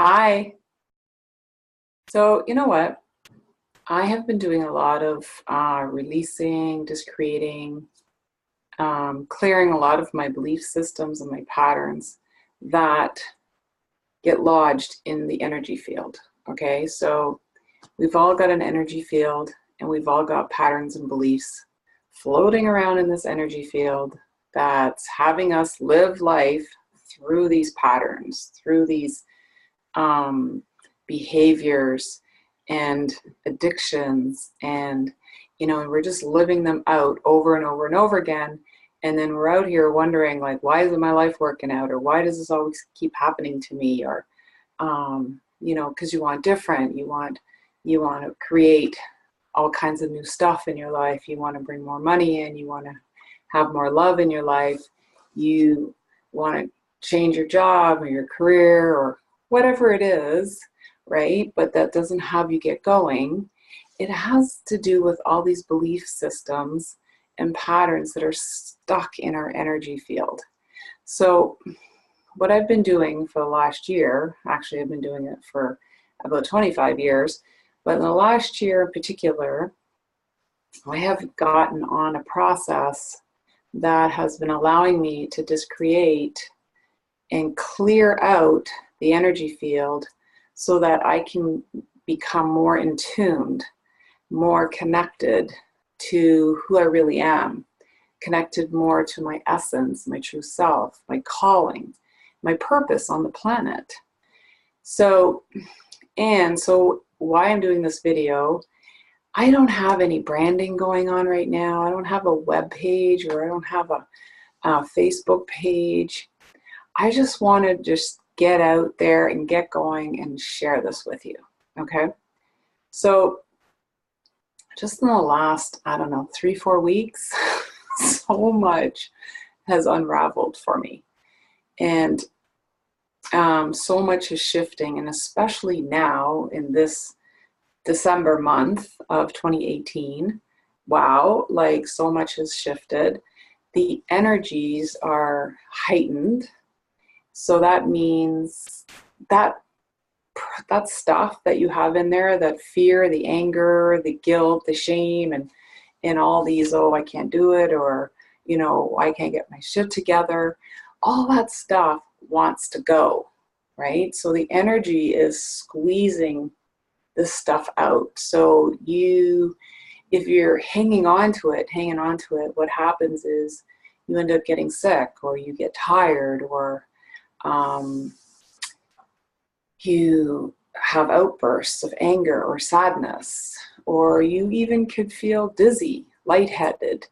Hi. So, you know what? I have been doing a lot of releasing, discreating, clearing a lot of my belief systems and my patterns that get lodged in the energy field. Okay, so we've all got an energy field and we've all got patterns and beliefs floating around in this energy field that's having us live life through these patterns, through these behaviors and addictions, and we're just living them out over and over and over again. And then we're out here wondering, like, why isn't my life working out, or why does this always keep happening to me? Or because you want different, you want to create all kinds of new stuff in your life. You want to bring more money in, you want to have more love in your life, you want to change your job or your career or whatever it is, right? But that doesn't have you get going. It has to do with all these belief systems and patterns that are stuck in our energy field. So what I've been doing for the last year, actually I've been doing it for about 25 years, but in the last year in particular, I have gotten on a process that has been allowing me to discreate and clear out the energy field so that I can become more in tuned, more connected to who I really am, connected more to my essence, my true self, my calling, my purpose on the planet. So why I'm doing this video, I don't have any branding going on right now. I don't have a web page, or I don't have a Facebook page. I just want to get out there and get going and share this with you, okay? So just in the last, I don't know, 3-4 weeks, so much has unraveled for me. And so much is shifting, and especially now in this December month of 2018, wow, like so much has shifted. The energies are heightened. So that means that stuff that you have in there, that fear, the anger, the guilt, the shame, and all these, oh, I can't do it, or, I can't get my shit together, all that stuff wants to go, right? So the energy is squeezing this stuff out. So if you're hanging on to it, what happens is you end up getting sick, or you get tired, or you have outbursts of anger or sadness, or you even could feel dizzy, lightheaded,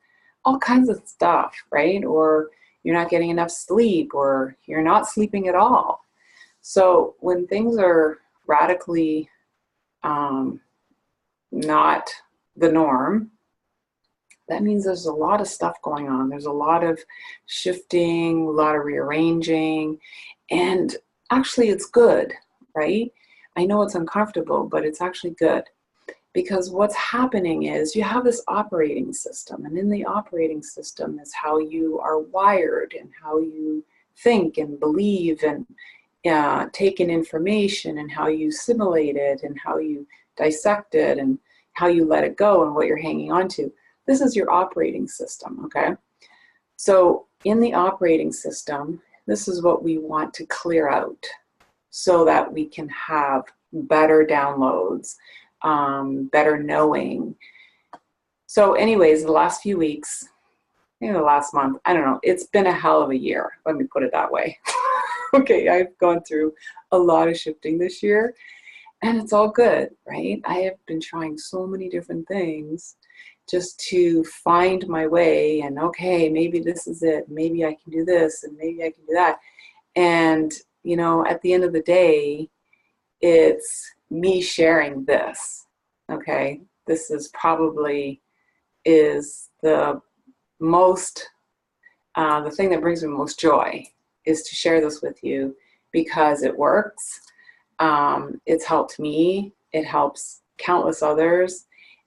all kinds of stuff, right? Or you're not getting enough sleep, or you're not sleeping at all. So when things are radically not the norm, that means there's a lot of stuff going on. There's a lot of shifting, a lot of rearranging, and actually it's good, right? I know it's uncomfortable, but it's actually good, because what's happening is you have this operating system, and in the operating system is how you are wired and how you think and believe and take in information, and how you assimilate it, and how you dissect it, and how you let it go, and what you're hanging on to. This is your operating system, okay? So in the operating system, this is what we want to clear out so that we can have better downloads, better knowing. So anyways, the last few weeks, maybe the last month, I don't know, it's been a hell of a year, let me put it that way. Okay, I've gone through a lot of shifting this year, and it's all good, right? I have been trying so many different things just to find my way, and okay, maybe this is it, maybe I can do this, and maybe I can do that. And at the end of the day, it's me sharing this, okay? This is probably the most, the thing that brings me most joy is to share this with you, because it works. It's helped me, it helps countless others.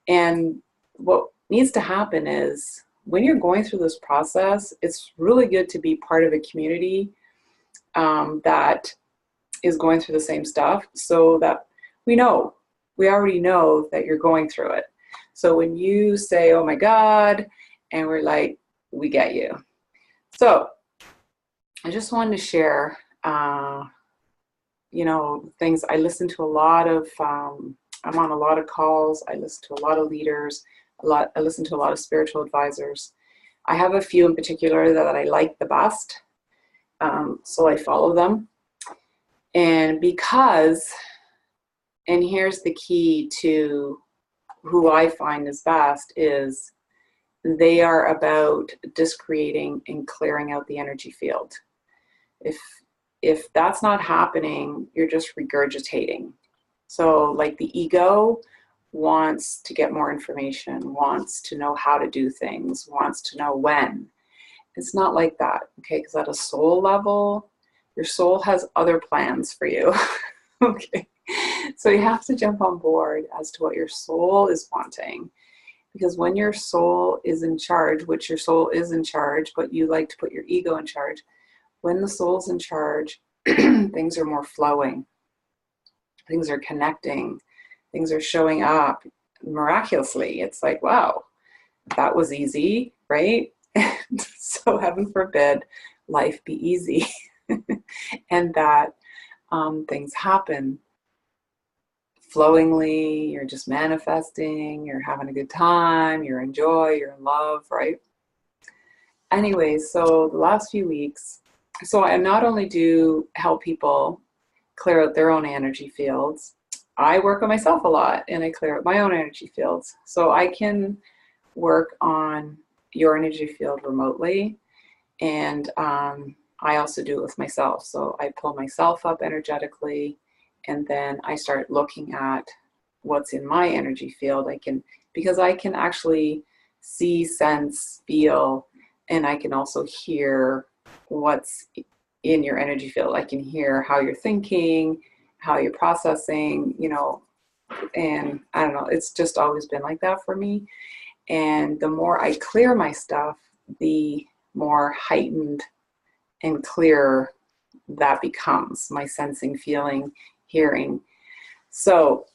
And what needs to happen is, when you're going through this process, it's really good to be part of a community that is going through the same stuff, so that we already know that you're going through it. So when you say, oh my God, and we're like, we get you. So I just wanted to share, things. I listen to a lot of, I'm on a lot of calls. I listen to a lot of leaders, I listen to a lot of spiritual advisors. I have a few in particular that I like the best. So I follow them. And here's the key to who I find is best, is they are about discreating and clearing out the energy field. If that's not happening, you're just regurgitating. So like the ego wants to get more information, wants to know how to do things, wants to know when. It's not like that, okay? Because at a soul level, your soul has other plans for you, okay? So you have to jump on board as to what your soul is wanting. Because when your soul is in charge, which your soul is in charge, but you like to put your ego in charge, when the soul's in charge, things are more flowing. Things are connecting. Things are showing up miraculously. It's like, wow, that was easy, right? So heaven forbid life be easy and that things happen flowingly. You're just manifesting, you're having a good time, you're in joy, you're in love, right? Anyways, so the last few weeks, so I not only do help people clear out their own energy fields, I work on myself a lot and I clear out my own energy fields. So I can work on your energy field remotely, and I also do it with myself. So I pull myself up energetically, and then I start looking at what's in my energy field. Because I can actually see, sense, feel, and I can also hear what's in your energy field. I can hear how you're thinking, how you're processing, and I don't know, it's just always been like that for me. And the more I clear my stuff, the more heightened and clearer that becomes, my sensing, feeling, hearing. So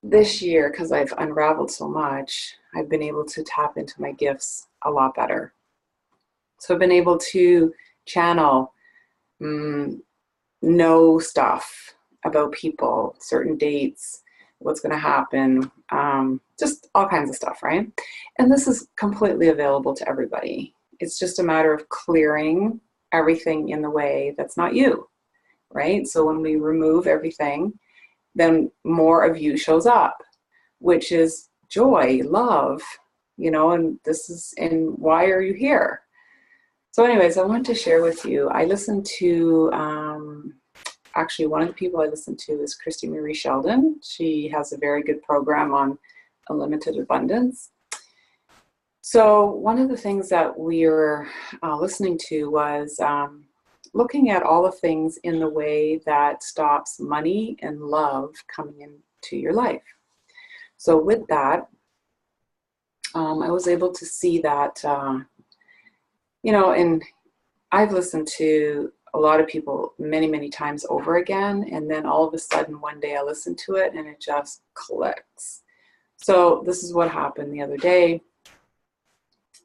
this year, because I've unraveled so much, I've been able to tap into my gifts a lot better. So I've been able to channel, know stuff about people, certain dates, what's going to happen, just all kinds of stuff, right? And this is completely available to everybody. It's just a matter of clearing everything in the way that's not you, right? So when we remove everything, then more of you shows up, which is joy, love, and why are you here? So anyways, I want to share with you, I listened to, actually one of the people I listen to is Christy Marie Sheldon. She has a very good program on unlimited abundance. So one of the things that we were listening to was looking at all the things in the way that stops money and love coming into your life. So with that, I was able to see that, and I've listened to a lot of people many, many times over again. And then all of a sudden, one day I listen to it and it just clicks. So this is what happened the other day.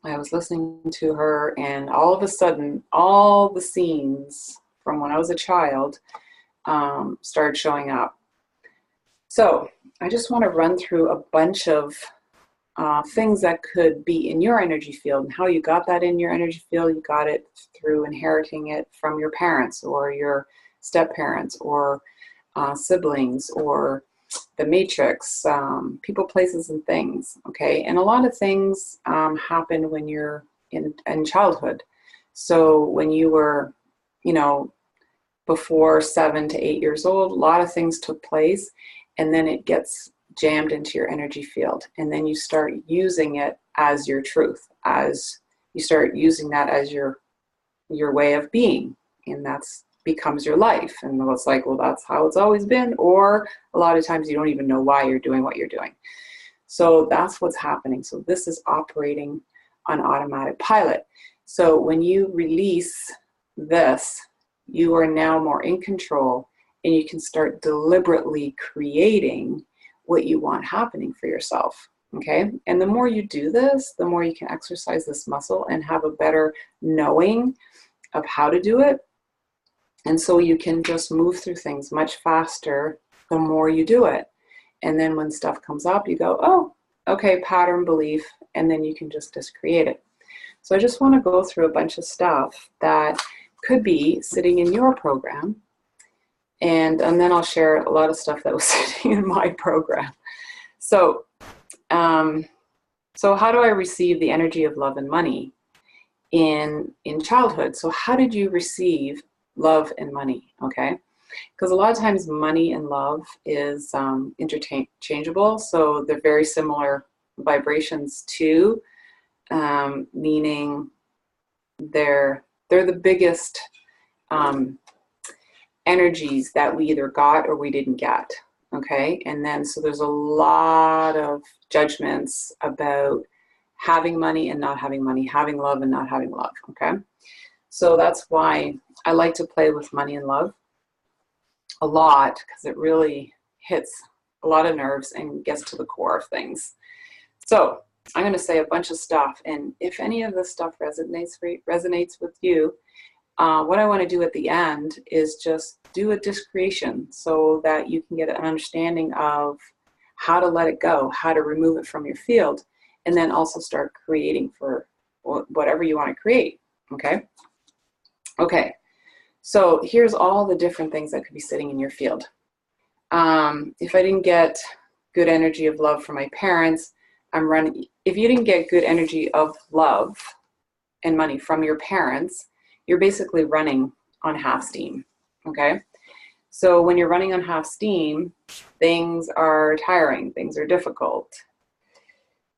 I was listening to her and all of a sudden, all the scenes from when I was a child started showing up. So I just want to run through a bunch of things that could be in your energy field and how you got that in your energy field. You got it through inheriting it from your parents or your step-parents or siblings or the matrix, people, places, and things, okay? And a lot of things happen when you're in childhood. So when you were, before 7 to 8 years old, a lot of things took place, and then it gets jammed into your energy field, and then you start using it as your truth, as you start using that as your way of being, and that's becomes your life. And it's like, well, that's how it's always been, or a lot of times you don't even know why you're doing what you're doing. So that's what's happening. So this is operating on automatic pilot. So when you release this, you are now more in control, and you can start deliberately creating what you want happening for yourself. Okay, and the more you do this, the more you can exercise this muscle and have a better knowing of how to do it. And so you can just move through things much faster the more you do it. And then when stuff comes up, you go, oh, okay, pattern, belief, and then you can just discreate it. So I just want to go through a bunch of stuff that could be sitting in your program. And then I'll share a lot of stuff that was sitting in my program. So how do I receive the energy of love and money in childhood? So how did you receive love and money? Okay, because a lot of times money and love is interchangeable, so they're very similar vibrations too, meaning they're the biggest energies that we either got or we didn't get. Okay, and then so there's a lot of judgments about having money and not having money, having love and not having love. Okay, so that's why I like to play with money and love a lot, because it really hits a lot of nerves and gets to the core of things. So I'm going to say a bunch of stuff, and if any of this stuff resonates with you, what I want to do at the end is just do a discretion so that you can get an understanding of how to let it go, how to remove it from your field, and then also start creating for whatever you want to create. Okay? Okay. So here's all the different things that could be sitting in your field. If I didn't get good energy of love from my parents, I'm running. If you didn't get good energy of love and money from your parents, you're basically running on half steam. Okay? So when you're running on half steam, things are tiring, things are difficult.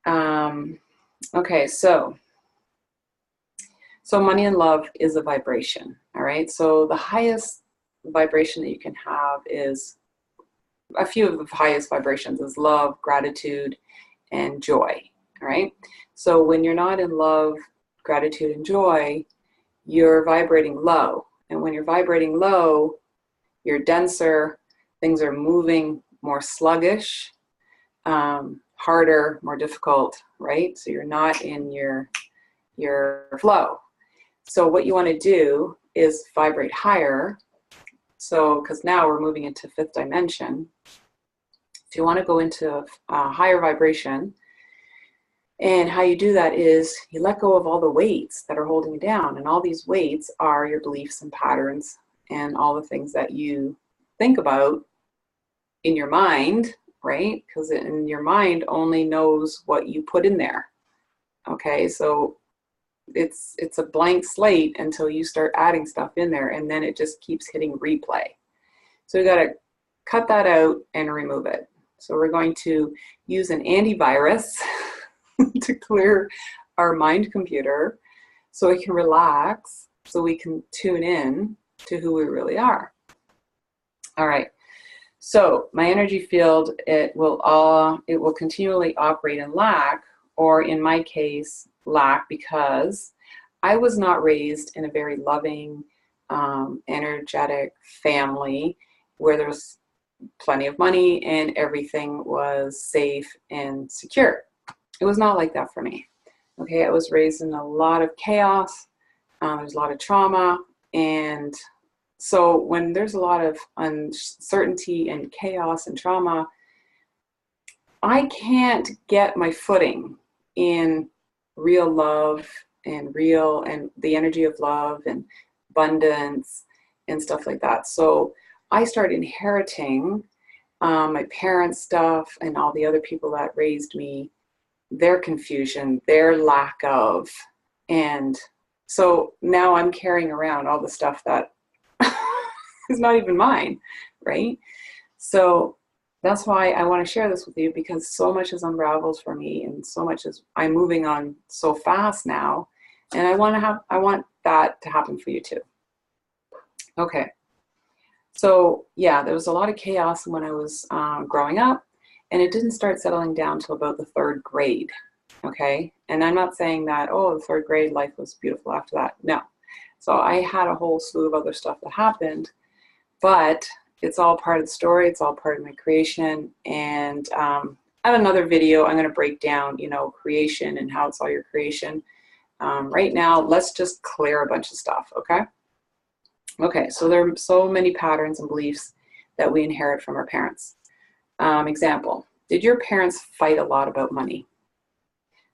Okay, so money and love is a vibration, all right? So the highest vibration that you can have is, a few of the highest vibrations is love, gratitude, and joy, all right? So when you're not in love, gratitude, and joy, you're vibrating low. And when you're vibrating low, you're denser, things are moving more sluggish, harder, more difficult, right? So you're not in your flow. So what you want to do is vibrate higher. So, because now we're moving into fifth dimension. If you want to go into a higher vibration, and how you do that is you let go of all the weights that are holding you down. And all these weights are your beliefs and patterns and all the things that you think about in your mind, right? Because in your mind only knows what you put in there. Okay, so it's a blank slate until you start adding stuff in there, and then it just keeps hitting replay. So we got to cut that out and remove it. So we're going to use an antivirus to clear our mind computer so we can relax, so we can tune in to who we really are. All right. So my energy field, it will continually operate in lack, or in my case, lack, because I was not raised in a very loving, energetic family where there was plenty of money and everything was safe and secure. It was not like that for me. Okay, I was raised in a lot of chaos. There's a lot of trauma, and so when there's a lot of uncertainty and chaos and trauma, I can't get my footing in real love and the energy of love and abundance and stuff like that. So I started inheriting my parents' stuff and all the other people that raised me, their confusion, their lack of, and so now I'm carrying around all the stuff that is not even mine, right? So that's why I want to share this with you, because so much has unraveled for me, and so much is, I'm moving on so fast now, and I want that to happen for you too. Okay. So yeah, there was a lot of chaos when I was growing up, and it didn't start settling down till about the third grade. Okay. And I'm not saying that, oh, the third grade life was beautiful after that. No, So I had a whole slew of other stuff that happened, but it's all part of the story. It's all part of my creation. And I have another video. I'm going to break down, creation and how it's all your creation. Right now, let's just clear a bunch of stuff, okay? Okay, so there are so many patterns and beliefs that we inherit from our parents. Example, did your parents fight a lot about money?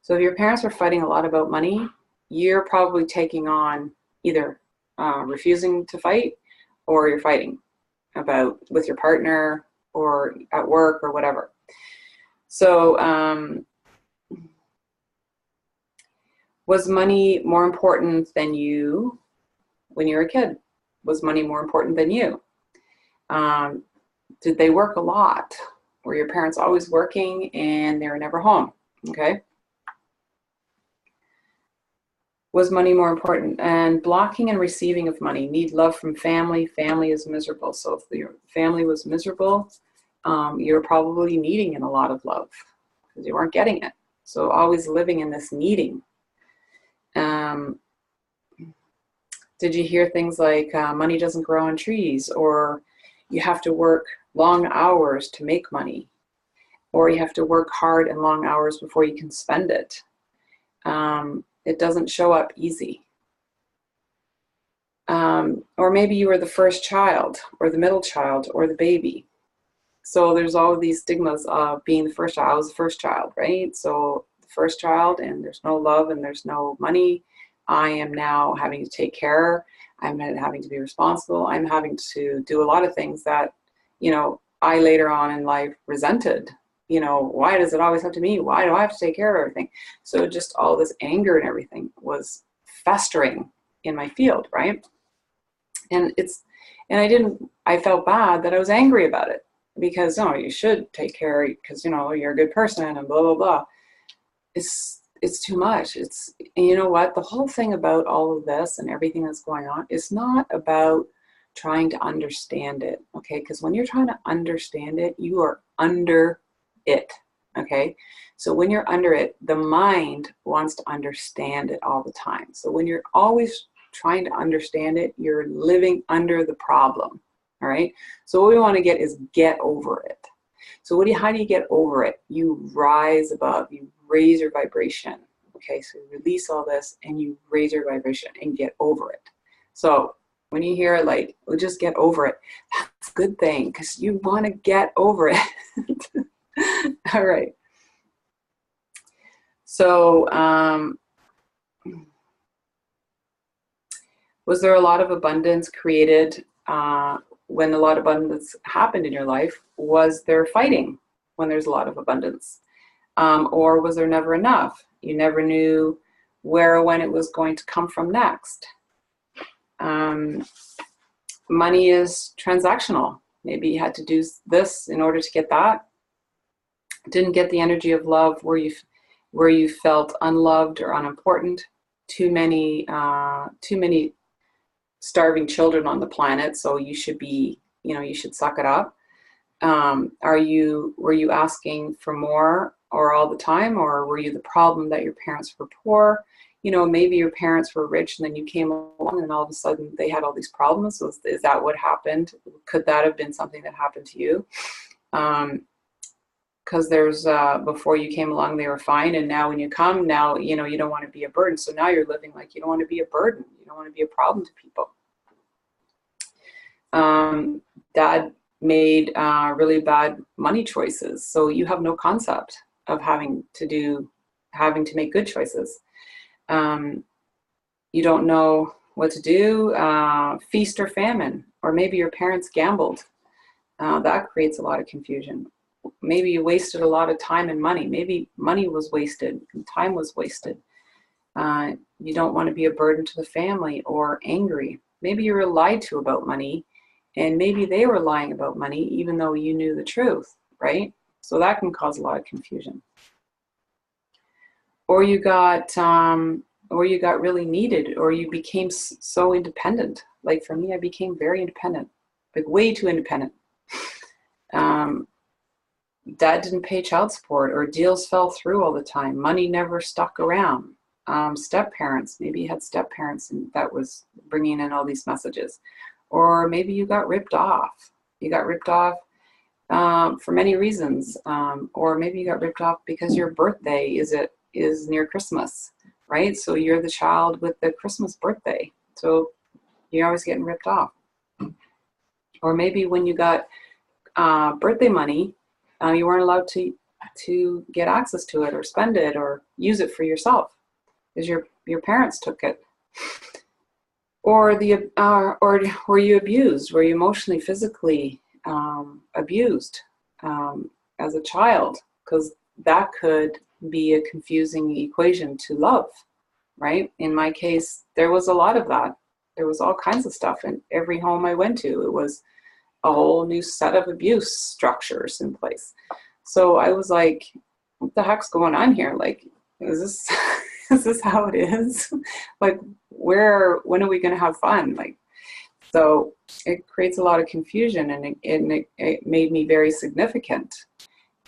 So if your parents were fighting a lot about money, you're probably taking on either refusing to fight, or you're fighting about with your partner or at work or whatever. So was money more important than you when you were a kid? Was money more important than you? Did they work a lot? Were your parents always working and they were never home? Okay. Was money more important? And blocking and receiving of money. Need love from family. Family is miserable. So if your family was miserable, you're probably needing a lot of love because you weren't getting it. So always living in this needing. Did you hear things like money doesn't grow on trees, or you have to work long hours to make money, or you have to work hard and long hours before you can spend it? It doesn't show up easy. Or maybe you were the first child or the middle child or the baby. So there's all of these stigmas of being the first child. I was the first child, right? So the first child, and there's no love and there's no money. I am now having to take care. I'm having to be responsible. I'm having to do a lot of things that, I later on in life resented. Why does it always have to be me? Why do I have to take care of everything? So just all this anger and everything was festering in my field, right? And I felt bad that I was angry about it because, no, you should take care because, you're a good person and blah, blah, blah. It's too much. And you know what? The whole thing about all of this and everything that's going on is not about trying to understand it, okay? Because when you're trying to understand it, you are under it, okay? So when you're under it, the mind wants to understand it all the time. So when you're always trying to understand it, you're living under the problem, all right? So what we want to get is get over it. So how do you get over it? You rise above, you raise your vibration, okay? So you release all this and you raise your vibration and get over it. So when you hear like, we'll just get over it, that's a good thing because you want to get over it. All right. So was there a lot of abundance created when a lot of abundance happened in your life? Was there fighting when there's a lot of abundance? Or was there never enough? You never knew where or when it was going to come from next. Money is transactional. Maybe you had to do this in order to get that. Didn't get the energy of love where you felt unloved or unimportant. Too many starving children on the planet, so you should be, you should suck it up. Were you asking for more or all the time, or were you the problem that your parents were poor? Maybe your parents were rich and then you came along and all of a sudden they had all these problems. So is that what happened? Could that have been something that happened to you? Because there's before you came along they were fine, and now when you come, now you don't want to be a burden. So now you're living like you don't want to be a burden. You don't want to be a problem to people. Dad made really bad money choices, so you have no concept of having to make good choices. You don't know what to do, feast or famine, or maybe your parents gambled. That creates a lot of confusion. Maybe you wasted a lot of time and money. Maybe money was wasted and time was wasted. You don't want to be a burden to the family or angry. Maybe you were lied to about money, and maybe they were lying about money even though you knew the truth, right? So that can cause a lot of confusion. Or you got really needed, or you became so independent. Like for me, I became very independent, like way too independent. Dad didn't pay child support, or deals fell through all the time. Money never stuck around. step parents. Maybe you had step parents and that was bringing in all these messages. Or maybe you got ripped off. You got ripped off for many reasons. Or maybe you got ripped off because your birthday is near Christmas, right? So you're the child with the Christmas birthday. So you're always getting ripped off. Or maybe when you got birthday money, you weren't allowed to get access to it or spend it or use it for yourself because your parents took it. Or were you abused? Were you emotionally, physically abused as a child? Because that could be a confusing equation to love, right? In my case, there was a lot of that. There was all kinds of stuff in every home I went to. It was a whole new set of abuse structures in place. So I was like, what the heck's going on here? Like, is this is this how it is? Like, when are we going to have fun? Like, so it creates a lot of confusion, and it made me very significant.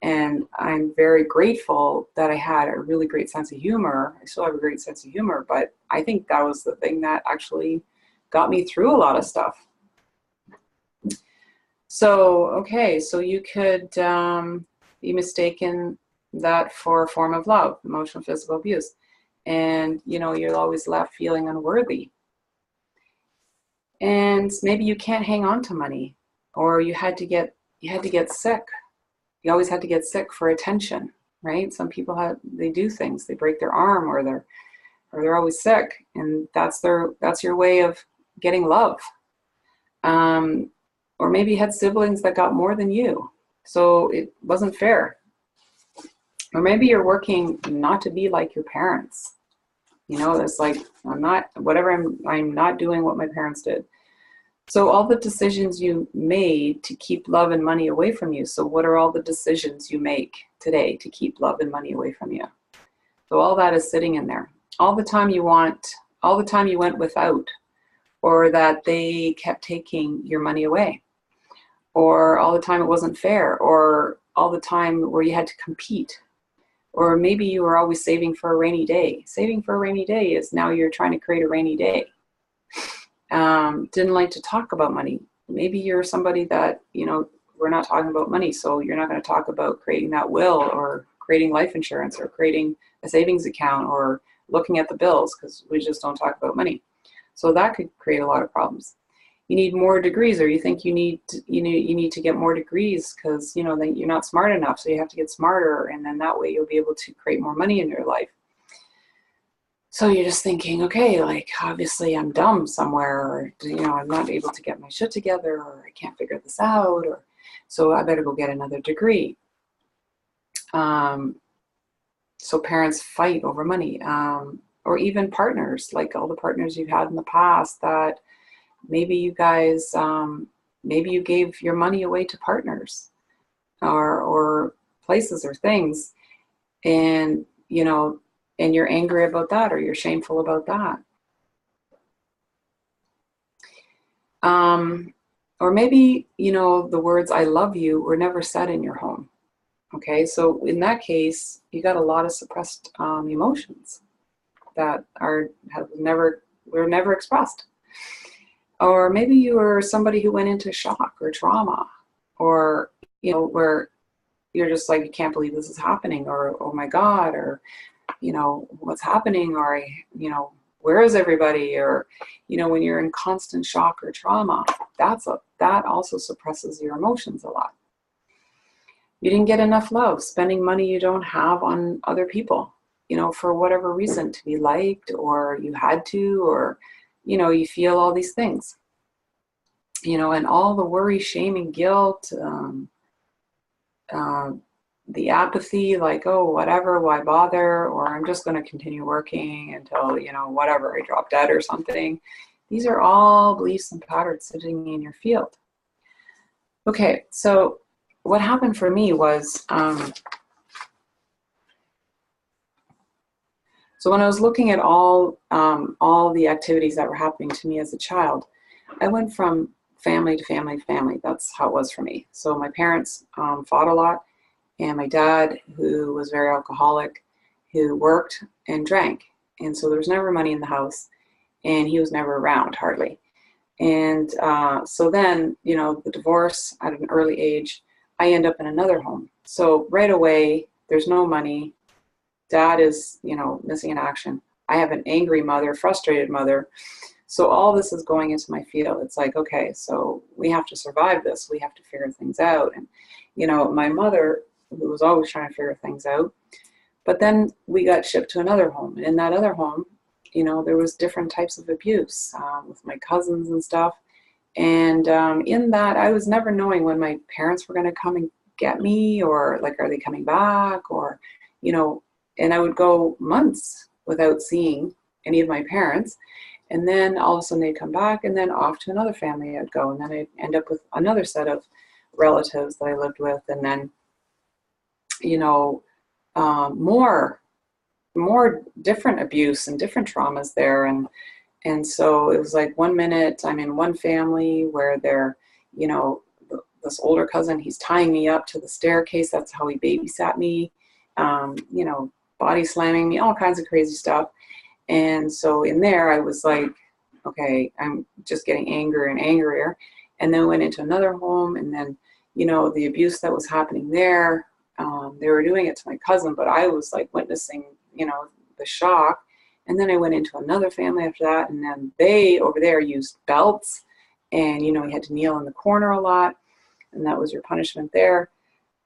And I'm very grateful that I had a really great sense of humor. I still have a great sense of humor, but I think that was the thing that actually got me through a lot of stuff. So, okay, so you could be mistaken that for a form of love, emotional, physical abuse. And, you're always left feeling unworthy. And maybe you can't hang on to money, or you had to get sick. You always had to get sick for attention, right? Some people they do things, they break their arm, or they're always sick, and that's your way of getting love. Or maybe you had siblings that got more than you, so it wasn't fair. Or maybe you're working not to be like your parents. It's like, I'm not doing what my parents did. So all the decisions you made to keep love and money away from you. So what are all the decisions you make today to keep love and money away from you? So all that is sitting in there. All the time you went without, or that they kept taking your money away, or all the time it wasn't fair, or all the time where you had to compete. Or maybe you were always saving for a rainy day. Saving for a rainy day is now you're trying to create a rainy day. Didn't like to talk about money. Maybe you're somebody that, we're not talking about money, so you're not going to talk about creating that will, or creating life insurance, or creating a savings account, or looking at the bills, because we just don't talk about money. So that could create a lot of problems. You need more degrees, or you think you need to get more degrees because then you're not smart enough, so you have to get smarter, and then that way you'll be able to create more money in your life. So you're just thinking, okay, like, obviously I'm dumb somewhere, or I'm not able to get my shit together, or I can't figure this out, or so I better go get another degree. So parents fight over money, or even partners, like all the partners you've had in the past that maybe you guys, maybe you gave your money away to partners or places or things, and and you're angry about that, or you're shameful about that. Or maybe, the words "I love you" were never said in your home. Okay, so in that case, you got a lot of suppressed emotions that were never expressed. Or maybe you were somebody who went into shock or trauma, or, where you're just like, you can't believe this is happening, or, oh my God, or, what's happening, or, where is everybody? Or, when you're in constant shock or trauma, that also suppresses your emotions a lot. You didn't get enough love, spending money you don't have on other people, for whatever reason, to be liked, or you had to, or, you feel all these things, and all the worry, shame, and guilt, the apathy, like, oh, whatever, why bother, or I'm just going to continue working until, whatever, I drop dead or something. These are all beliefs and patterns sitting in your field. Okay, so what happened for me was, so when I was looking at all the activities that were happening to me as a child, I went from family to family to family. That's how it was for me. So my parents fought a lot, and my dad, who was very alcoholic, who worked and drank. And so there was never money in the house, and he was never around hardly. And so then, the divorce at an early age, I end up in another home. So right away, there's no money. Dad is, missing in action. I have an angry mother, frustrated mother. So all this is going into my field. It's like, okay, so we have to survive this. We have to figure things out. And, my mother, who was always trying to figure things out, but then we got shipped to another home. And in that other home, there was different types of abuse with my cousins and stuff. And in that, I was never knowing when my parents were going to come and get me, or like, are they coming back? Or, and I would go months without seeing any of my parents. And then all of a sudden they'd come back, and then off to another family I'd go. And then I'd end up with another set of relatives that I lived with. And then, more different abuse and different traumas there. And so it was like, one minute I'm in one family where they're, this older cousin, he's tying me up to the staircase. That's how he babysat me, body slamming me, all kinds of crazy stuff. And so in there, I was like, okay, I'm just getting angrier and angrier. And then went into another home, and then, the abuse that was happening there, they were doing it to my cousin, but I was like witnessing, the shock. And then I went into another family after that, and then they over there used belts, and, you had to kneel in the corner a lot, and that was your punishment there.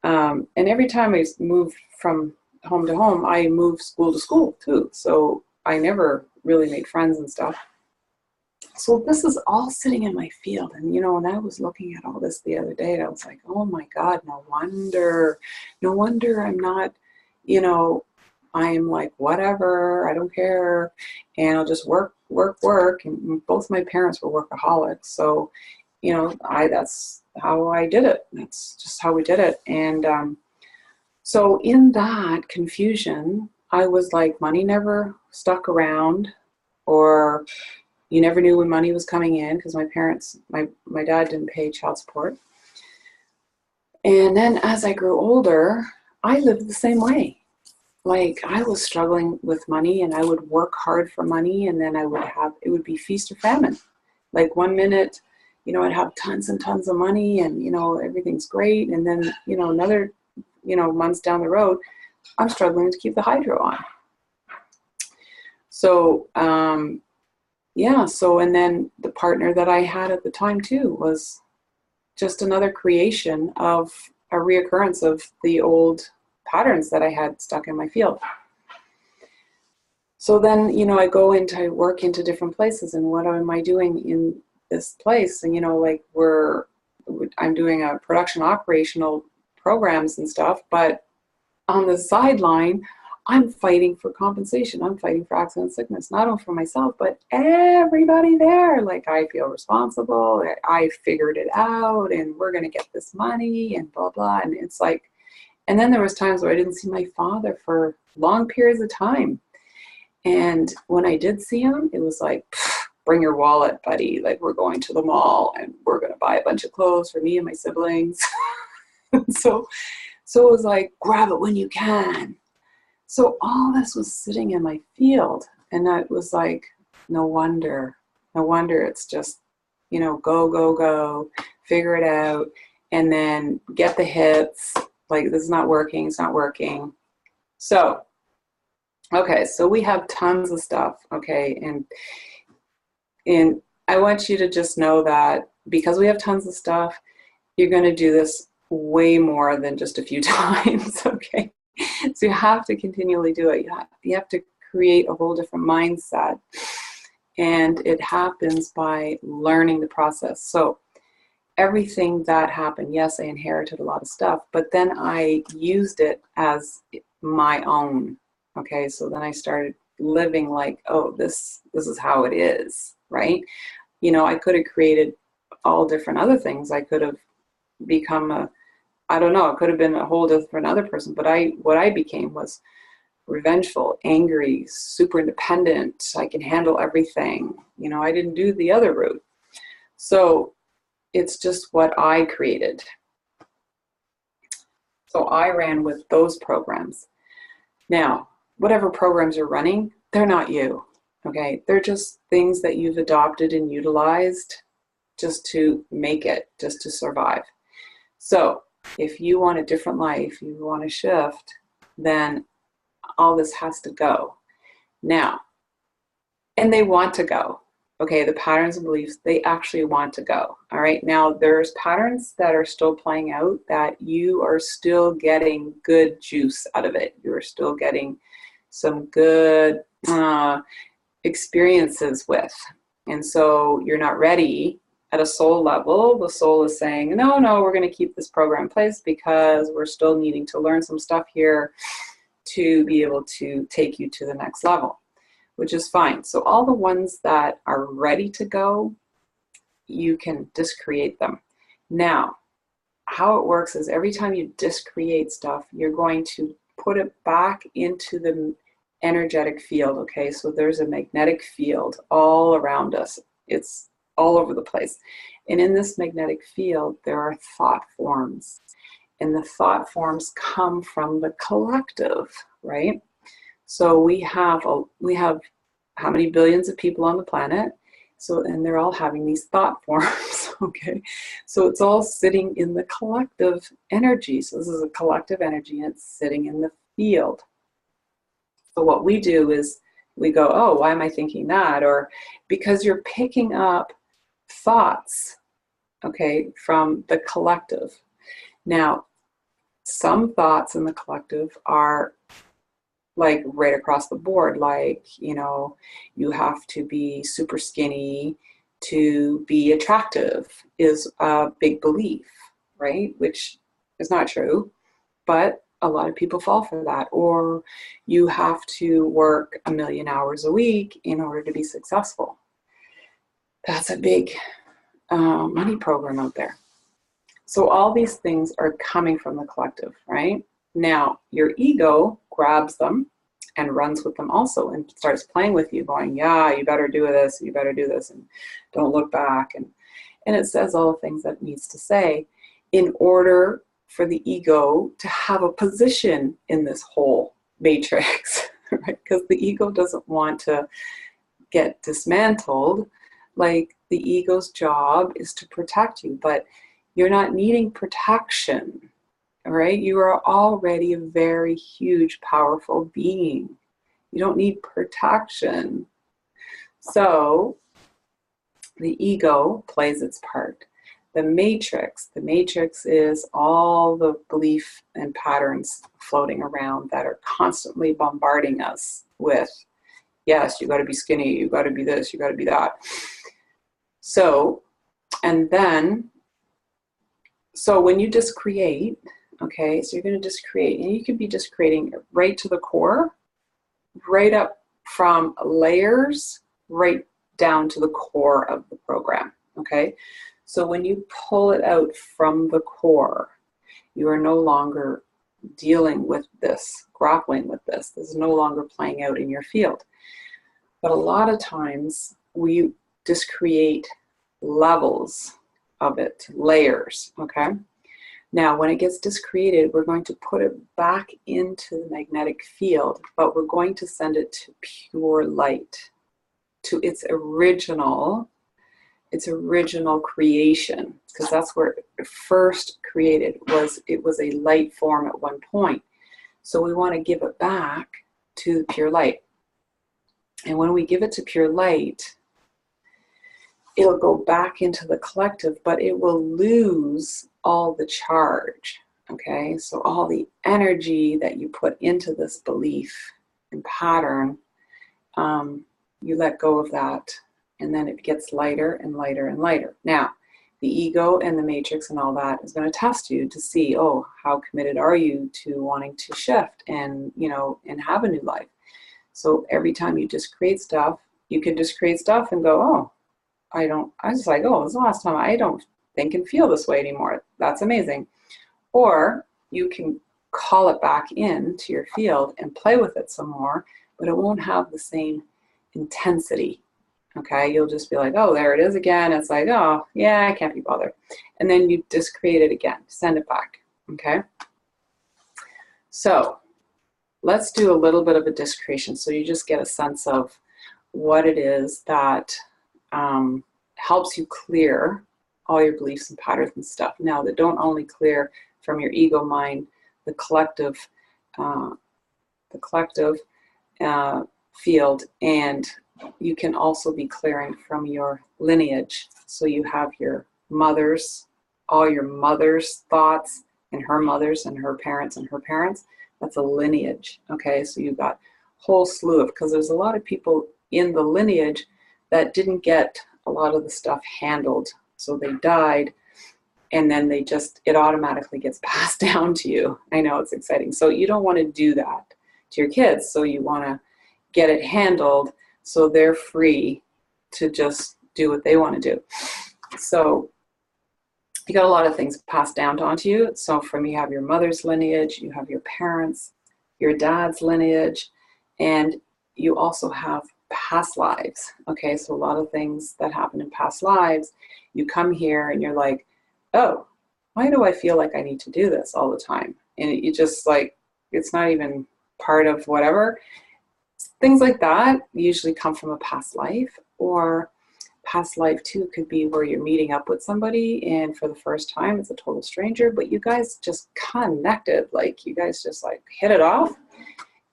And every time I moved from home to home, I moved school to school too. So I never really made friends and stuff. So this is all sitting in my field. And, when I was looking at all this the other day, I was like, oh my God, no wonder I'm not, I'm like, whatever, I don't care. And I'll just work. And both my parents were workaholics. So, that's how I did it. That's just how we did it. And so in that confusion, I was like, money never stuck around, or you never knew when money was coming in, because my parents, my dad didn't pay child support. And then as I grew older, I lived the same way. Like, I was struggling with money, and I would work hard for money, and then it would be feast or famine. Like, one minute, I'd have tons and tons of money, and, everything's great. And then, another, months down the road, I'm struggling to keep the hydro on. So, so, and then the partner that I had at the time too was just another creation of a reoccurrence of the old patterns that I had stuck in my field. So then, I work into different places, and what am I doing in this place? And, I'm doing a production operational programs and stuff, but on the sideline, I'm fighting for compensation. I'm fighting for accident and sickness, not only for myself, but everybody there. Like, I feel responsible. I figured it out, and we're going to get this money, and blah, blah. And it's like, and then there was times where I didn't see my father for long periods of time. And when I did see him, it was like, bring your wallet, buddy. Like, we're going to the mall, and we're going to buy a bunch of clothes for me and my siblings. So it was like, grab it when you can. So all this was sitting in my field, and I was like, no wonder it's just, go, figure it out, and then get the hits. Like, this is not working, it's not working. So, okay, so we have tons of stuff, okay, and I want you to just know that because we have tons of stuff, you're going to do this way more than just a few times, okay? So you have to continually do it. You have to create a whole different mindset. And it happens by learning the process. So everything that happened, yes, I inherited a lot of stuff, but then I used it as my own. Okay, so then I started living like, oh, this is how it is, right? I could have created all different other things. I could have become I don't know, it could have been a whole different other person, but what I became was revengeful, angry, super independent. I can handle everything. I didn't do the other route. So it's just what I created. So I ran with those programs. Now, whatever programs you're running, they're not you, okay? They're just things that you've adopted and utilized just to make it, just to survive. So if you want a different life, you want to shift, then all this has to go. Now, and they want to go. Okay, the patterns and beliefs, they actually want to go. All right, now there's patterns that are still playing out that you are still getting good juice out of it. You're still getting some good experiences with. And so you're not ready at a soul level. The soul is saying, no, we're going to keep this program in place because we're still needing to learn some stuff here to be able to take you to the next level, which is fine. So all the ones that are ready to go, you can discreate them. Now, how it works is every time you discreate stuff, you're going to put it back into the energetic field, okay? So there's a magnetic field all around us. It's all over the place. And in this magnetic field, there are thought forms. And the thought forms come from the collective, right? So we have how many billions of people on the planet? So, and they're all having these thought forms, okay? So it's all sitting in the collective energy. So this is a collective energy and it's sitting in the field. So what we do is we go, oh, why am I thinking that? Or because you're picking up thoughts, okay, from the collective. Now, some thoughts in the collective are like right across the board, like, you know, you have to be super skinny to be attractive is a big belief, right? Which is not true, but a lot of people fall for that. Or you have to work 1 million hours a week in order to be successful. That's a big money program out there. So all these things are coming from the collective, right? Now, your ego grabs them and runs with them also and starts playing with you, going, yeah, you better do this, and don't look back. And it says all the things that it needs to say in order for the ego to have a position in this whole matrix, right? Because the ego doesn't want to get dismantled. Like, the ego's job is to protect you, but you're not needing protection, all right? You are already a very huge, powerful being. You don't need protection. So the ego plays its part. The matrix is all the belief and patterns floating around that are constantly bombarding us with, yes, you got to be skinny, you got to be this, you got to be that. So, and then, so when you discreate, okay, so you're going to discreate, and you could be discreating right to the core, right up from layers, right down to the core of the program, okay? So when you pull it out from the core, you are no longer dealing with this, grappling with this. This is no longer playing out in your field. But a lot of times we discreate levels of it, layers, okay? Now, when it gets discreated, we're going to put it back into the magnetic field, but we're going to send it to pure light, to its original creation, because that's where it first created, it was a light form at one point. So we want to give it back to pure light. And when we give it to pure light, it'll go back into the collective, but it will lose all the charge, okay? So all the energy that you put into this belief and pattern, you let go of that, and then it gets lighter and lighter and lighter. Now, the ego and the matrix and all that is going to test you to see, oh, how committed are you to wanting to shift and, you know, and have a new life. So every time you just create stuff, you can just create stuff and go, oh, I was just like, oh, this is the last time. I don't think and feel this way anymore. That's amazing. Or you can call it back into your field and play with it some more, but it won't have the same intensity. Okay, you'll just be like, oh, there it is again. It's like, oh, yeah, I can't be bothered. And then you just create it again, send it back. Okay. So let's do a little bit of a discretion so you just get a sense of what it is that helps you clear all your beliefs and patterns and stuff. Now, that don't only clear from your ego mind, the collective field, and you can also be clearing from your lineage. So you have your mother's, all your mother's thoughts, and her mother's, and her parents, and her parents. That's a lineage. Okay, so you've got a whole slew of, because there's a lot of people in the lineage that didn't get a lot of the stuff handled. So they died, and then they just, it automatically gets passed down to you. I know, it's exciting. So you don't want to do that to your kids. So you want to get it handled so they're free to just do what they want to do. So you got a lot of things passed down onto you. So from, you have your mother's lineage, you have your parents, your dad's lineage, and you also have past lives. Okay, so a lot of things that happen in past lives, you come here and you're like, oh, why do I feel like I need to do this all the time? And you just like, it's not even part of whatever. Things like that usually come from a past life, or past life too could be where you're meeting up with somebody and for the first time it's a total stranger, but you guys just connected, like you guys just like hit it off,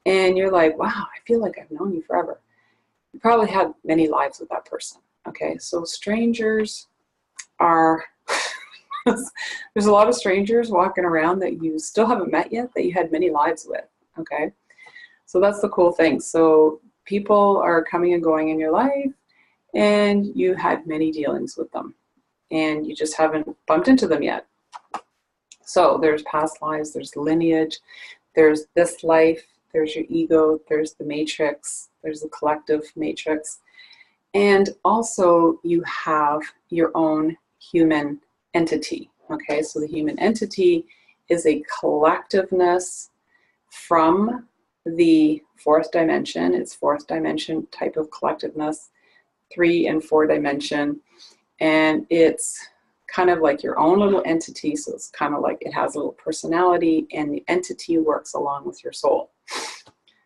and you're like, wow, I feel like I've known you forever. You probably had many lives with that person. Okay, so strangers are there's a lot of strangers walking around that you still haven't met yet that you had many lives with. Okay, so that's the cool thing. So people are coming and going in your life, and you had many dealings with them, and you just haven't bumped into them yet. So there's past lives, there's lineage, there's this life, there's your ego, there's the matrix, there's the collective matrix, and also you have your own human entity. Okay, so the human entity is a collectiveness from the fourth dimension. It's fourth dimension type of collectiveness, 3 and 4 dimension, and it's kind of like your own little entity. So it's kind of like it has a little personality, and the entity works along with your soul.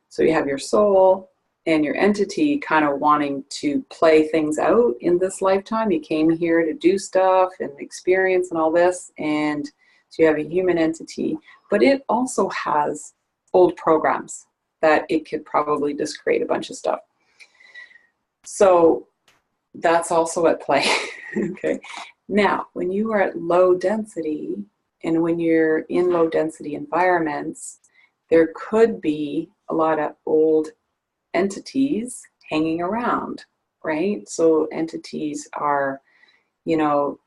So you have your soul and your entity kind of wanting to play things out in this lifetime. You came here to do stuff and experience and all this, and so you have a human entity, but it also has old programs that it could probably just create a bunch of stuff. So that's also at play. Okay. Now, when you are at low density, and when you're in low density environments, there could be a lot of old entities hanging around, right? So entities are, you know,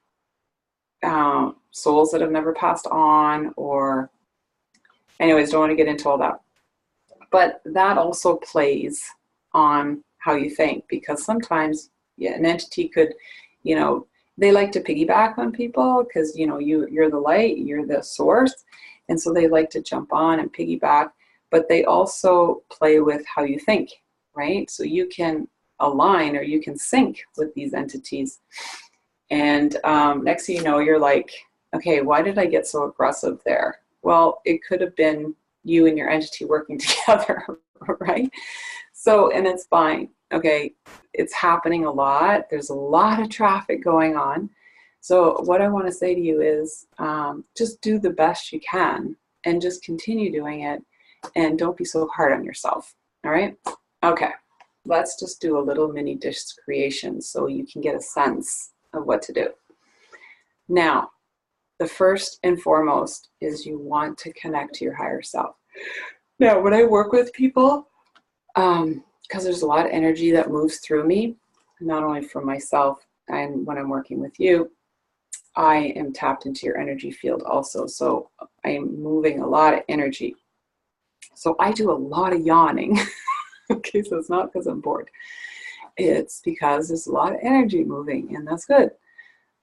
souls that have never passed on, or anyways, don't want to get into all that. But that also plays on how you think, because sometimes an entity could, you know, they like to piggyback on people because, you know, you're the light, you're the source. And so they like to jump on and piggyback, but they also play with how you think, right? So you can align or you can sync with these entities. And next thing you know, you're like, okay, why did I get so aggressive there? Well, it could have been you and your entity working together, right? So, and it's fine. Okay, it's happening a lot. There's a lot of traffic going on. So what I want to say to you is just do the best you can and just continue doing it, and don't be so hard on yourself. All right? Okay, let's just do a little mini discretion so you can get a sense of what to do. Now, the first and foremost is you want to connect to your higher self. Now, when I work with people, because there's a lot of energy that moves through me, not only for myself, and when I'm working with you, I am tapped into your energy field also. So I am moving a lot of energy. So I do a lot of yawning. Okay, so it's not because I'm bored. It's because there's a lot of energy moving, and that's good.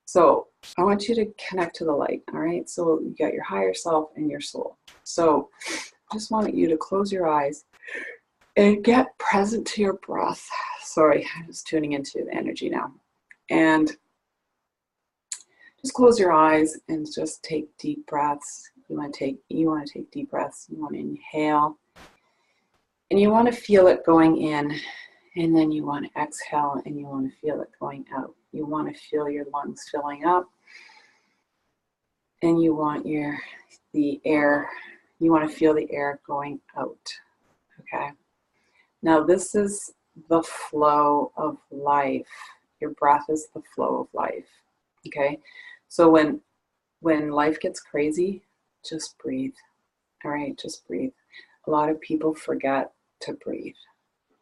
So I want you to connect to the light, all right? So you got your higher self and your soul. So I just want you to close your eyes and get present to your breath. Sorry, I'm just tuning into the energy now. And just close your eyes and just take deep breaths. You want to take deep breaths. You want to inhale. And you want to feel it going in, and then you want to exhale, and you want to feel it going out. You want to feel your lungs filling up, and you want you want to feel the air going out. Okay. Now this is the flow of life. Your breath is the flow of life. Okay. So when life gets crazy, just breathe. All right, just breathe. A lot of people forget to breathe.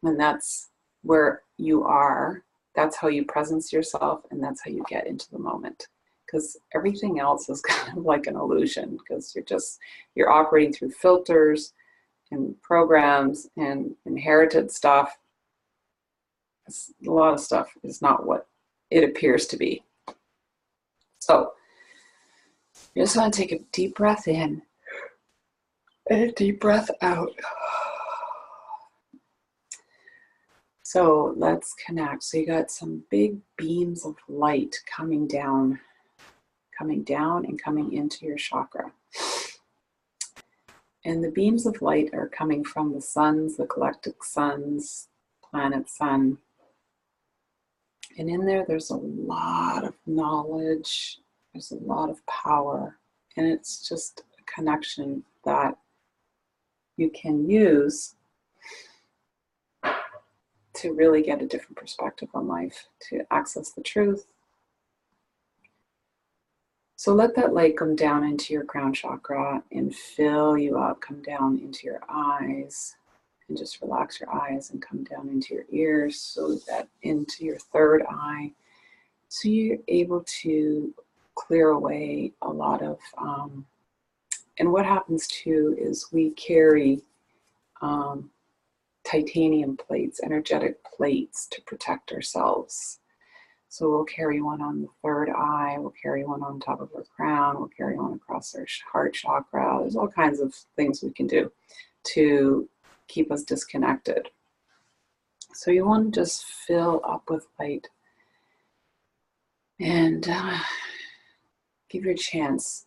And that's where you are. That's how you presence yourself, and that's how you get into the moment. Because everything else is kind of like an illusion, because you're operating through filters and programs and inherited stuff. A lot of stuff is not what it appears to be. So you just want to take a deep breath in and a deep breath out. So let's connect. So you got some big beams of light coming down and coming into your chakra. And the beams of light are coming from the suns, the galactic suns, planet sun. And in there's a lot of knowledge, there's a lot of power, and it's just a connection that you can use to really get a different perspective on life, to access the truth. So let that light come down into your crown chakra and fill you up, come down into your eyes, and just relax your eyes and come down into your ears, so that into your third eye. So you're able to clear away a lot of, and what happens too is we carry titanium plates, energetic plates to protect ourselves. So we'll carry one on the third eye, we'll carry one on top of our crown, we'll carry one across our heart chakra. There's all kinds of things we can do to keep us disconnected. So you want to just fill up with light and give your chance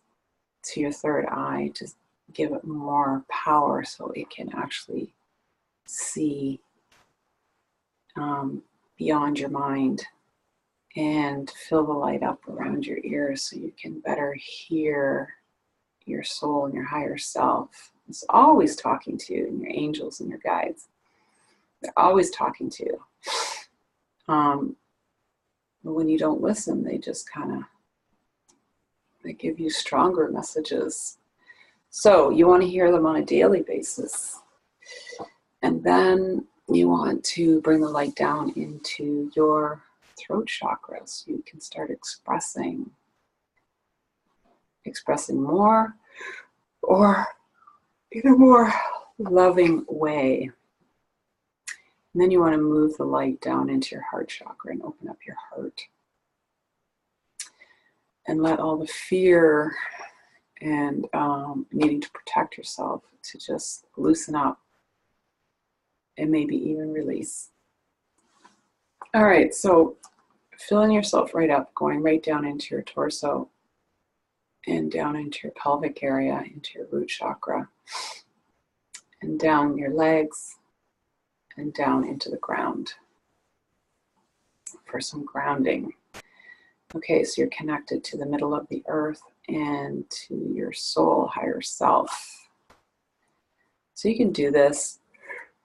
to your third eye to give it more power so it can actually see beyond your mind, and fill the light up around your ears so you can better hear your soul and your higher self. It's always talking to you, and your angels and your guides. They're always talking to you. But when you don't listen, they just they give you stronger messages. So you want to hear them on a daily basis. And then you want to bring the light down into your throat chakra so you can start expressing more, or in a more loving way. And then you want to move the light down into your heart chakra and open up your heart. And let all the fear and needing to protect yourself to just loosen up and maybe even release. All right, so filling yourself right up, going right down into your torso and down into your pelvic area, into your root chakra, and down your legs and down into the ground for some grounding. Okay, so you're connected to the middle of the earth and to your soul, higher self. So you can do this.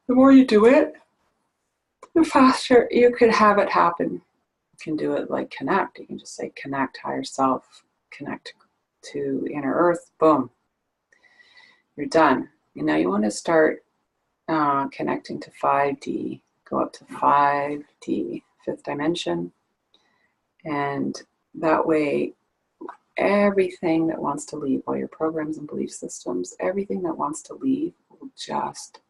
The more you do it, the faster you could have it happen. You can do it like connect. You can just say connect, higher self, connect to inner earth, boom. You're done. And now you want to start connecting to 5D. Go up to 5D, fifth dimension. And that way, everything that wants to leave, all your programs and belief systems, everything that wants to leave will just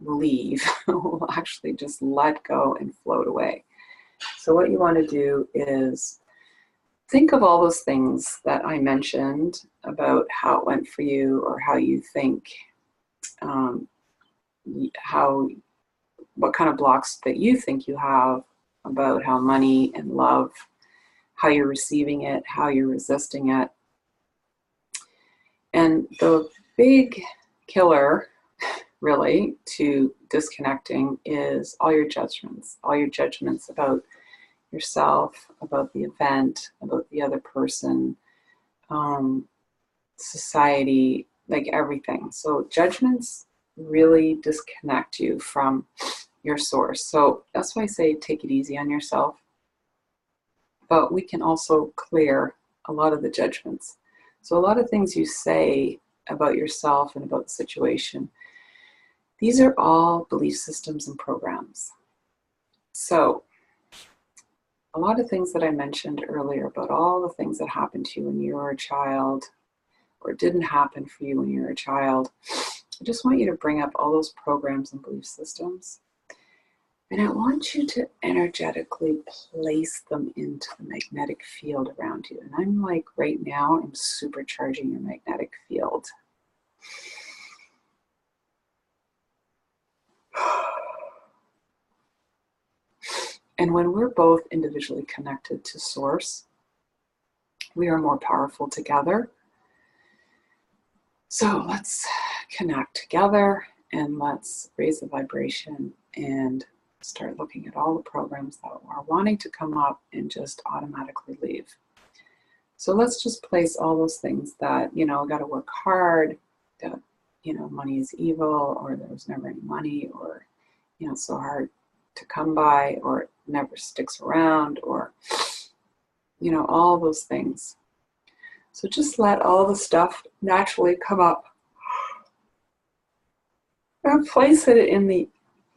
leave, will actually just let go and float away. So what you want to do is think of all those things that I mentioned about how it went for you, or how you think, what kind of blocks that you think you have about how money and love, how you're receiving it, how you're resisting it. And the big killer really, to disconnecting is all your judgments about yourself, about the event, about the other person, society, like everything. So judgments really disconnect you from your source. So that's why I say take it easy on yourself. But we can also clear a lot of the judgments. So a lot of things you say about yourself and about the situation, these are all belief systems and programs. So a lot of things that I mentioned earlier about all the things that happened to you when you were a child or didn't happen for you when you were a child, I just want you to bring up all those programs and belief systems. And I want you to energetically place them into the magnetic field around you. And I'm like, right now, I'm supercharging your magnetic field. And when we're both individually connected to Source, we are more powerful together. So let's connect together and let's raise the vibration and start looking at all the programs that are wanting to come up and just automatically leave. So let's just place all those things that, got to work hard, that, money is evil, or there was never any money, or, it's so hard to come by, or it never sticks around, or, all those things. So just let all the stuff naturally come up and place it in the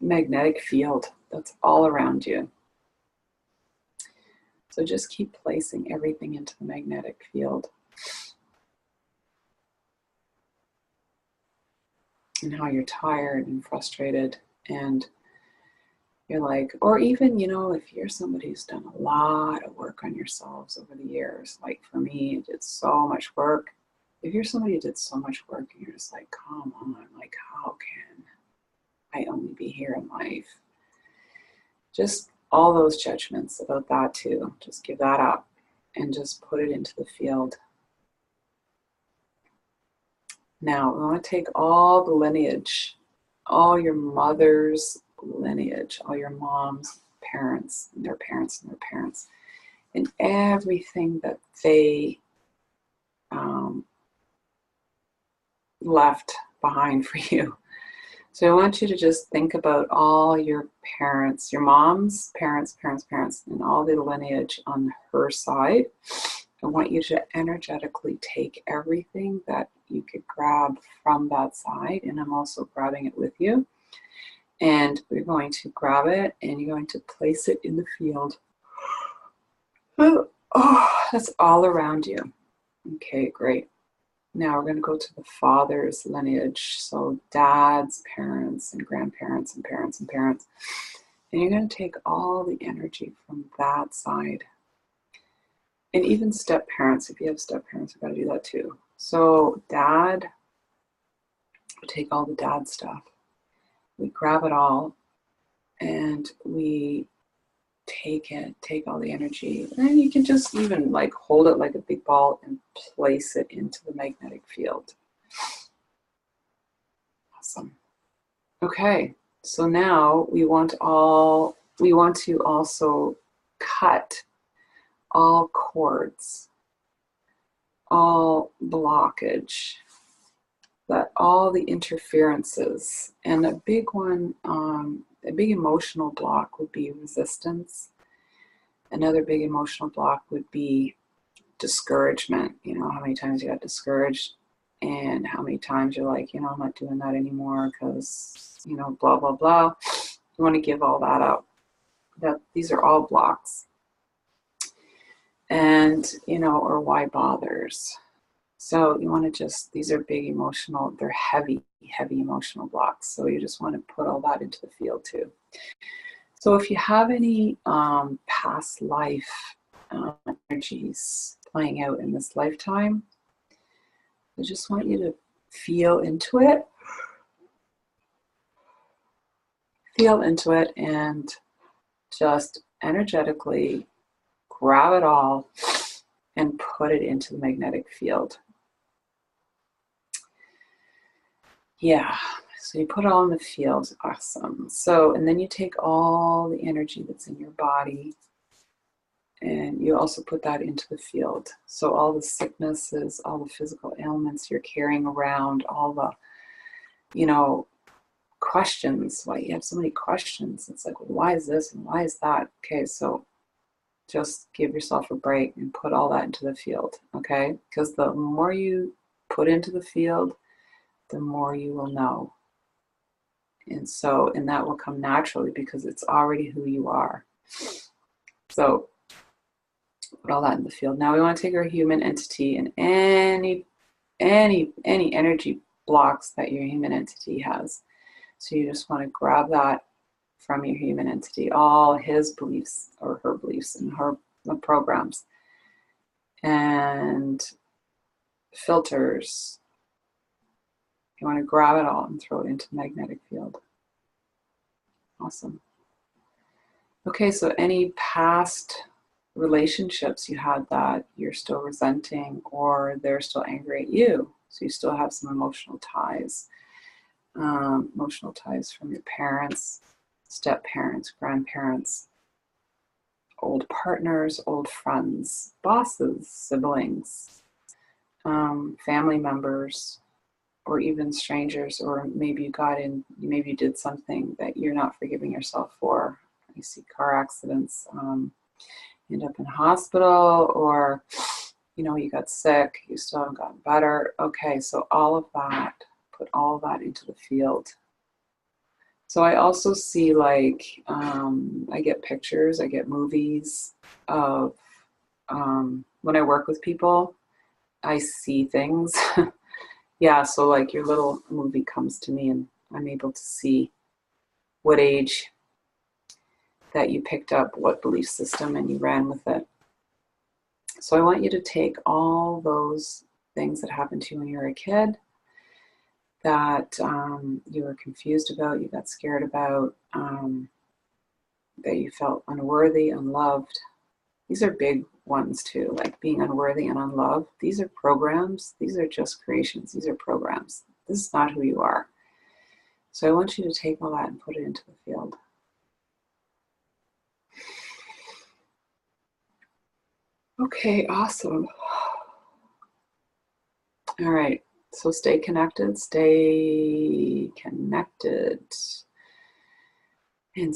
magnetic field that's all around you. So just keep placing everything into the magnetic field. And how you're tired and frustrated and you're like, or even, if you're somebody who's done a lot of work on yourselves over the years, like for me, I did so much work. If you're somebody who did so much work and you're just like, come on, like, how can I only be here in life? Just all those judgments about that too. Just give that up and just put it into the field. Now, we want to take all the lineage, all your mother's lineage, all your mom's parents and their parents and their parents, and everything that they left behind for you. So I want you to just think about all your parents, your mom's parents, and all the lineage on her side. I want you to energetically take everything that you could grab from that side, and I'm also grabbing it with you. And we're going to grab it, and you're going to place it in the field. Oh, that's all around you. Okay, great. Now we're going to go to the father's lineage. So dad's parents and grandparents and parents and parents. And you're going to take all the energy from that side. And even step parents, if you have step parents, you've got to do that too. So dad, we take all the dad stuff. We grab it all and we take all the energy. And you can just even like hold it like a big ball and place it into the magnetic field. Awesome. Okay, so now we want to also cut all cords, all blockage, that all the interferences. And a big one, a big emotional block would be resistance. Another big emotional block would be discouragement. How many times you got discouraged and how many times you're like, I'm not doing that anymore because, blah, blah, blah. You want to give all that up. These are all blocks. And, or why bothers. So you want to these are big emotional, they're heavy emotional blocks. So you just want to put all that into the field too. So if you have any past life energies playing out in this lifetime, I just want you to feel into it. Feel into it and just energetically grab it all and put it into the magnetic field. Yeah, So you put it all in the field. Awesome. So, and then you take all the energy that's in your body and you also put that into the field. So all the sicknesses, all the physical ailments you're carrying around, all the, questions, why you have so many questions. It's like, well, why is this and why is that? Okay, so just give yourself a break and put all that into the field, okay? Because the more you put into the field, the more you will know. And that will come naturally because it's already who you are. So put all that in the field. Now we want to take our human entity and any energy blocks that your human entity has. So you just want to grab that from your human entity, all his beliefs or her beliefs and her programs and filters. You want to grab it all and throw it into the magnetic field. Awesome. Okay, so any past relationships you had that you're still resenting or they're still angry at you, so you still have some emotional ties from your parents, step-parents, grandparents, old partners, old friends, bosses, siblings, family members, or even strangers, or maybe maybe you did something that you're not forgiving yourself for. You see car accidents, end up in hospital, or you got sick, you still haven't gotten better. Okay, so all of that, put all of that into the field. So I also see I get pictures, I get movies of when I work with people, I see things. Yeah, so like your little movie comes to me and I'm able to see what age that you picked up, what belief system, and you ran with it. So I want you to take all those things that happened to you when you were a kid that you were confused about, you got scared about, that you felt unworthy, unloved. These are big ones too, like being unworthy and unloved. These are programs. These are just creations. These are programs. This is not who you are. So I want you to take all that and put it into the field. Okay, awesome. All right, so stay connected, and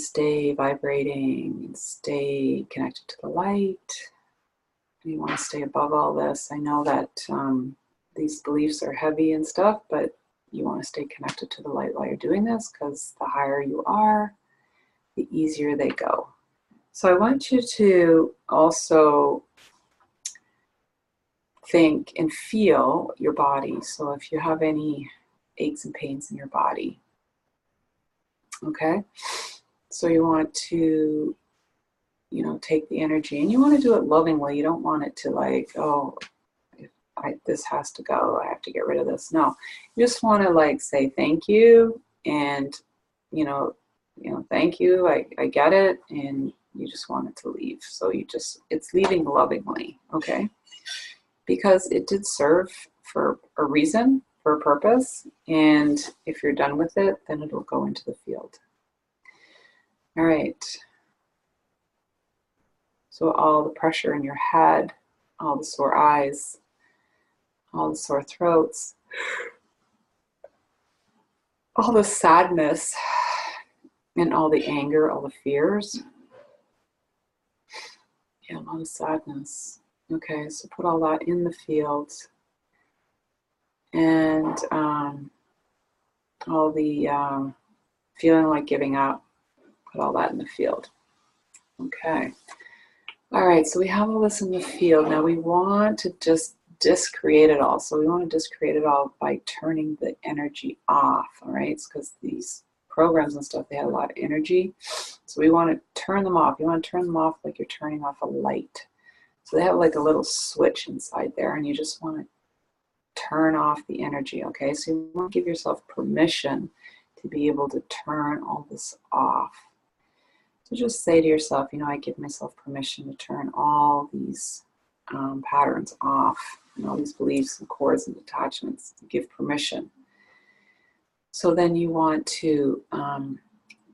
stay vibrating, and stay connected to the light. You want to stay above all this. I know that these beliefs are heavy and stuff, but you want to stay connected to the light while you're doing this, because the higher you are, the easier they go. So I want you to also think and feel your body. So if you have any aches and pains in your body, okay? So you want to, take the energy, and you want to do it lovingly. You don't want it to like, oh, this has to go, I have to get rid of this. No, you just want to say thank you, and thank you, I get it, and you just want it to leave. So it's leaving lovingly, okay? Because it did serve for a reason, for a purpose, and if you're done with it, then it'll go into the field. All right. So all the pressure in your head, all the sore eyes, all the sore throats, all the sadness, and all the anger, all the fears. Yeah, a lot of sadness. Okay, so put all that in the field. And all the feeling like giving up, put all that in the field. Okay. All right, so we have all this in the field. Now we want to just discreate it all. So we want to discreate it all by turning the energy off, all right? It's because these programs and stuff, they have a lot of energy. So we want to turn them off. You want to turn them off like you're turning off a light. So they have like a little switch inside there, and you just want to turn off the energy, okay? So you want to give yourself permission to be able to turn all this off. So just say to yourself, I give myself permission to turn all these patterns off, and all these beliefs and cords and attachments. Give permission. So then you want to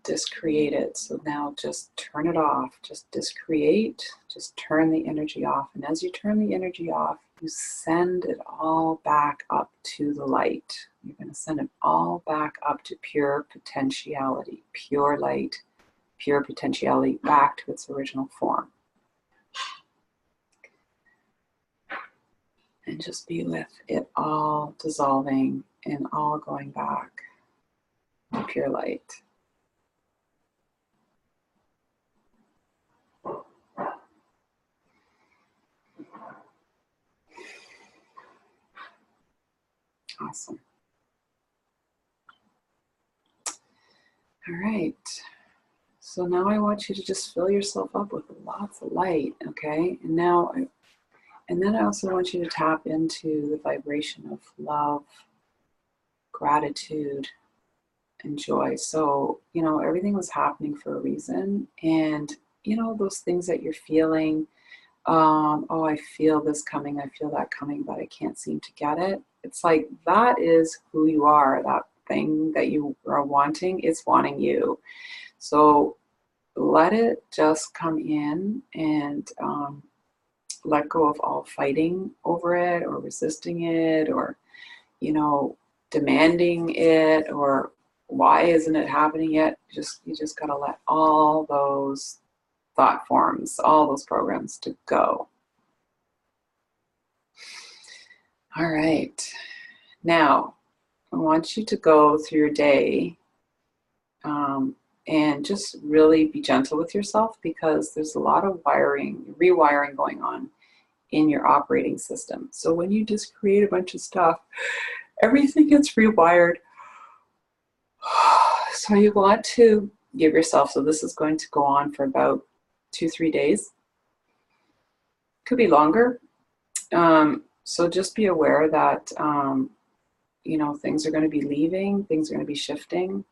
discreate it. So now just turn it off. Just discreate. Just turn the energy off. And as you turn the energy off, you send it all back up to the light. You're going to send it all back up to pure potentiality, pure light, pure potentiality, back to its original form. And just be with it all dissolving and all going back to pure light. Awesome. All right. So now I want you to just fill yourself up with lots of light, okay? And then I also want you to tap into the vibration of love, gratitude, and joy. So, you know, everything was happening for a reason. And, you know, those things that you're feeling, oh, I feel this coming, I feel that coming, but I can't seem to get it. It's like, that is who you are. That thing that you are wanting, it's wanting you. So let it just come in and let go of all fighting over it or resisting it or, you know, demanding it or why isn't it happening yet? You just got to let all those thought forms, all those programs to go. All right. Now, I want you to go through your day and just really be gentle with yourself, because there's a lot of rewiring going on in your operating system. So when you just create a bunch of stuff, everything gets rewired. So you want to give yourself, so this is going to go on for about 2-3 days. Could be longer. So just be aware that, you know, things are going to be leaving, things are going to be shifting.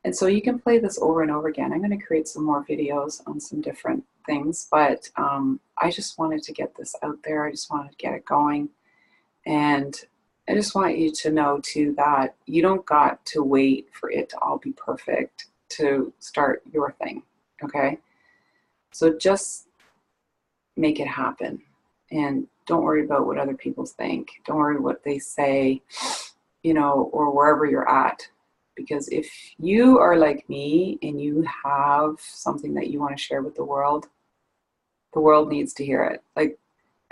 And so you can play this over and over again. I'm going to create some more videos on some different things, but I just wanted to get this out there. I just wanted to get it going. And I just want you to know too that you don't got to wait for it to all be perfect to start your thing, okay? So just make it happen. And don't worry about what other people think. Don't worry what they say, you know, or wherever you're at. Because if you are like me and you have something that you want to share with the world needs to hear it. Like,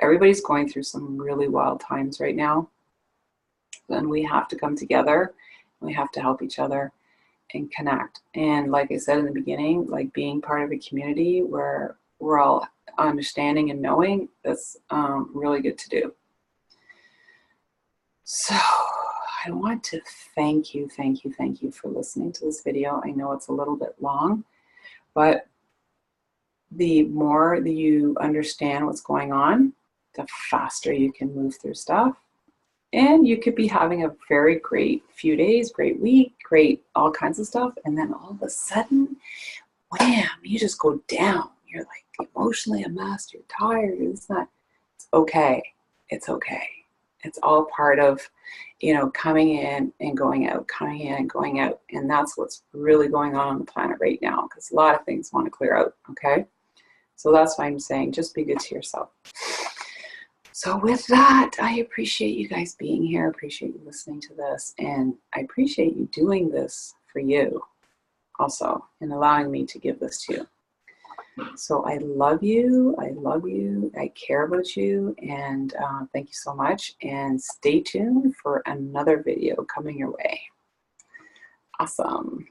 everybody's going through some really wild times right now. Then we have to come together. We have to help each other and connect. And like I said in the beginning, like being part of a community where we're all understanding and knowing, that's really good to do. So I want to thank you for listening to this video. I know it's a little bit long, but the more that you understand what's going on, the faster you can move through stuff. And you could be having a very great few days, great week, great all kinds of stuff. And then all of a sudden, wham, you just go down. You're like emotionally a mess, you're tired, it's not, it's okay. It's okay. It's all part of, you know, coming in and going out, coming in and going out. And that's what's really going on the planet right now, because a lot of things want to clear out, okay? So that's why I'm saying just be good to yourself. So with that, I appreciate you guys being here. I appreciate you listening to this. And I appreciate you doing this for you also and allowing me to give this to you. So I love you. I care about you. And thank you so much. And stay tuned for another video coming your way. Awesome.